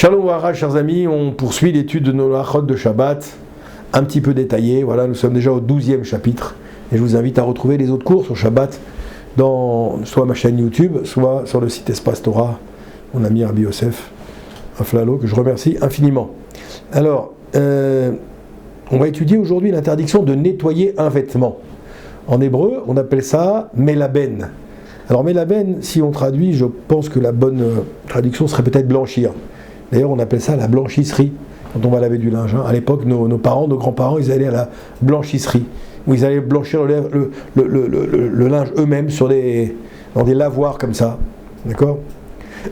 Shalom Vara, chers amis, on poursuit l'étude de nos halachot de Shabbat, un petit peu détaillé. Voilà, nous sommes déjà au 12e chapitre et je vous invite à retrouver les autres cours sur Shabbat dans soit ma chaîne YouTube, soit sur le site Espace Torah, mon ami Rabbi Yosef Aflalo, que je remercie infiniment. Alors, on va étudier aujourd'hui l'interdiction de nettoyer un vêtement. En hébreu, on appelle ça melaben. Alors melaben, si on traduit, je pense que la bonne traduction serait peut-être blanchir. D'ailleurs, on appelle ça la blanchisserie, quand on va laver du linge. À l'époque, nos parents, nos grands-parents, ils allaient à la blanchisserie, où ils allaient blanchir le linge eux-mêmes dans des lavoirs comme ça. D'accord ?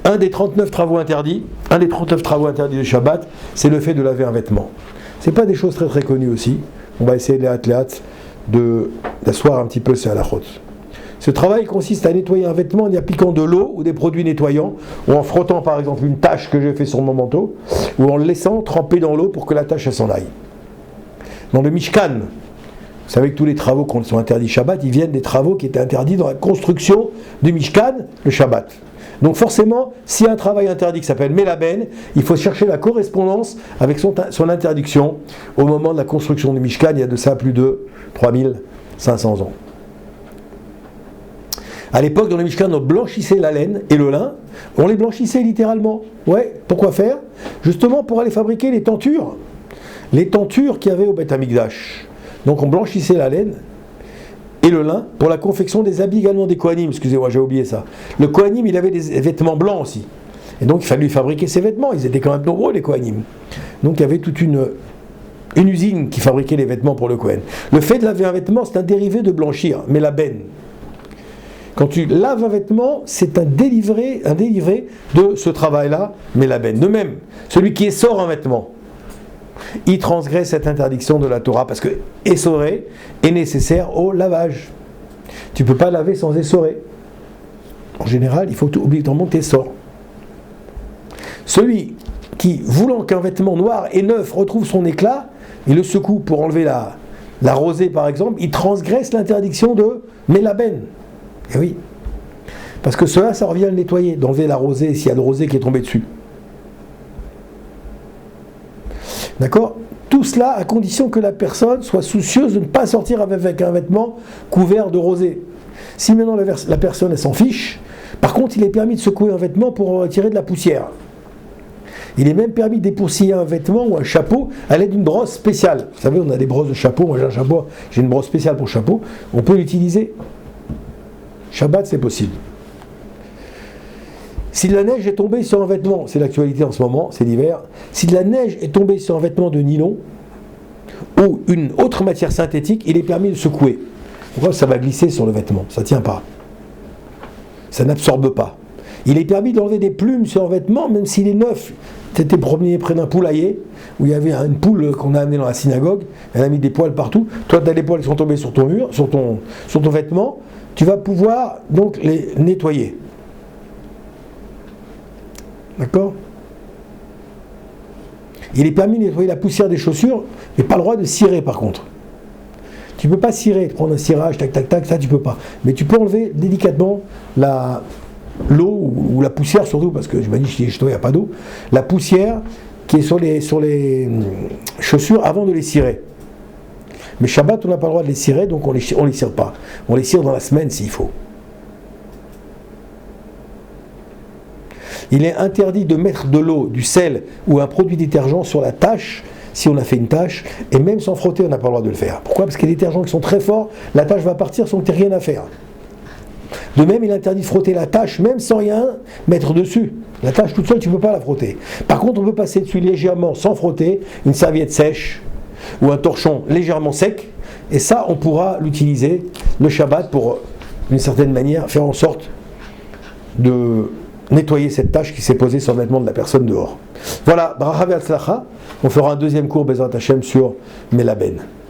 Un des 39 travaux interdits de Shabbat, c'est le fait de laver un vêtement. Ce n'est pas des choses très très connues aussi. On va essayer d'asseoir un petit peu ces halachot. Ce travail consiste à nettoyer un vêtement en y appliquant de l'eau ou des produits nettoyants, ou en frottant par exemple une tache que j'ai fait sur mon manteau, ou en le laissant tremper dans l'eau pour que la tache s'en aille. Dans le Mishkan, vous savez que tous les travaux qui sont interdits Shabbat, ils viennent des travaux qui étaient interdits dans la construction du Mishkan, le Shabbat. Donc forcément, s'il y a un travail interdit qui s'appelle Melaben, il faut chercher la correspondance avec son interdiction au moment de la construction du Mishkan, il y a de ça plus de 3500 ans. À l'époque, dans le Mishkan, on blanchissait la laine et le lin. On les blanchissait littéralement. Ouais, pourquoi faire ? Justement pour aller fabriquer les tentures. Les tentures qu'il y avait au Beth Amikdash. Donc on blanchissait la laine et le lin pour la confection des habits également des Kohanim. Excusez-moi, j'ai oublié ça. Le Kohanim, il avait des vêtements blancs aussi. Et donc il fallait lui fabriquer ses vêtements. Ils étaient quand même nombreux, les Kohanim. Donc il y avait toute une usine qui fabriquait les vêtements pour le Kohen. Le fait de laver un vêtement, c'est un dérivé de blanchir, mais la benne. Quand tu laves un vêtement, c'est un délivré de ce travail-là, mais la benne. De même, celui qui essore un vêtement, il transgresse cette interdiction de la Torah, parce que essorer est nécessaire au lavage. Tu ne peux pas laver sans essorer. En général, il faut obligatoirement que tu essores. Celui qui, voulant qu'un vêtement noir et neuf retrouve son éclat, il le secoue pour enlever la rosée par exemple, il transgresse l'interdiction de Melaben. Et oui, parce que cela, ça revient à le nettoyer, d'enlever la rosée s'il y a de rosée qui est tombée dessus. D'accord ? Tout cela à condition que la personne soit soucieuse de ne pas sortir avec un vêtement couvert de rosée. Si maintenant la personne elle s'en fiche, par contre il est permis de secouer un vêtement pour en retirer de la poussière. Il est même permis d'épousiller un vêtement ou un chapeau à l'aide d'une brosse spéciale. Vous savez, on a des brosses de chapeau, moi j'ai une brosse spéciale pour chapeau, on peut l'utiliser. Shabbat, c'est possible. Si de la neige est tombée sur un vêtement, c'est l'actualité en ce moment, c'est l'hiver, si de la neige est tombée sur un vêtement de nylon ou une autre matière synthétique, il est permis de secouer. Pourquoi ? Ça va glisser sur le vêtement, ça ne tient pas. Ça n'absorbe pas. Il est permis d'enlever des plumes sur un vêtement, même s'il est neuf. Tu étais promené près d'un poulailler, où il y avait une poule qu'on a amenée dans la synagogue, elle a mis des poils partout, toi tu as des poils qui sont tombés sur ton mur, sur ton vêtement, tu vas pouvoir donc les nettoyer. D'accord ? Il est permis de nettoyer la poussière des chaussures, mais pas le droit de cirer par contre. Tu ne peux pas cirer, prendre un cirage, tac, tac, tac, ça tu peux pas. Mais tu peux enlever délicatement l'eau ou la poussière surtout, parce que je me dis chez toi il n'y a pas d'eau, la poussière qui est sur les chaussures avant de les cirer. Mais Shabbat, on n'a pas le droit de les cirer, donc on les cire pas. On les cire dans la semaine s'il faut. Il est interdit de mettre de l'eau, du sel ou un produit détergent sur la tache, si on a fait une tache, et même sans frotter, on n'a pas le droit de le faire. Pourquoi ? Parce que les détergents qui sont très forts, la tache va partir sans que tu aies rien à faire. De même, il est interdit de frotter la tache, même sans rien mettre dessus. La tache toute seule, tu ne peux pas la frotter. Par contre, on peut passer dessus légèrement, sans frotter, une serviette sèche, ou un torchon légèrement sec, et ça on pourra l'utiliser le Shabbat pour d'une certaine manière faire en sorte de nettoyer cette tache qui s'est posée sur le vêtement de la personne dehors. Voilà, Bracha ve'Hatzlacha, on fera un deuxième cours Bezrat Hashem sur Melaben.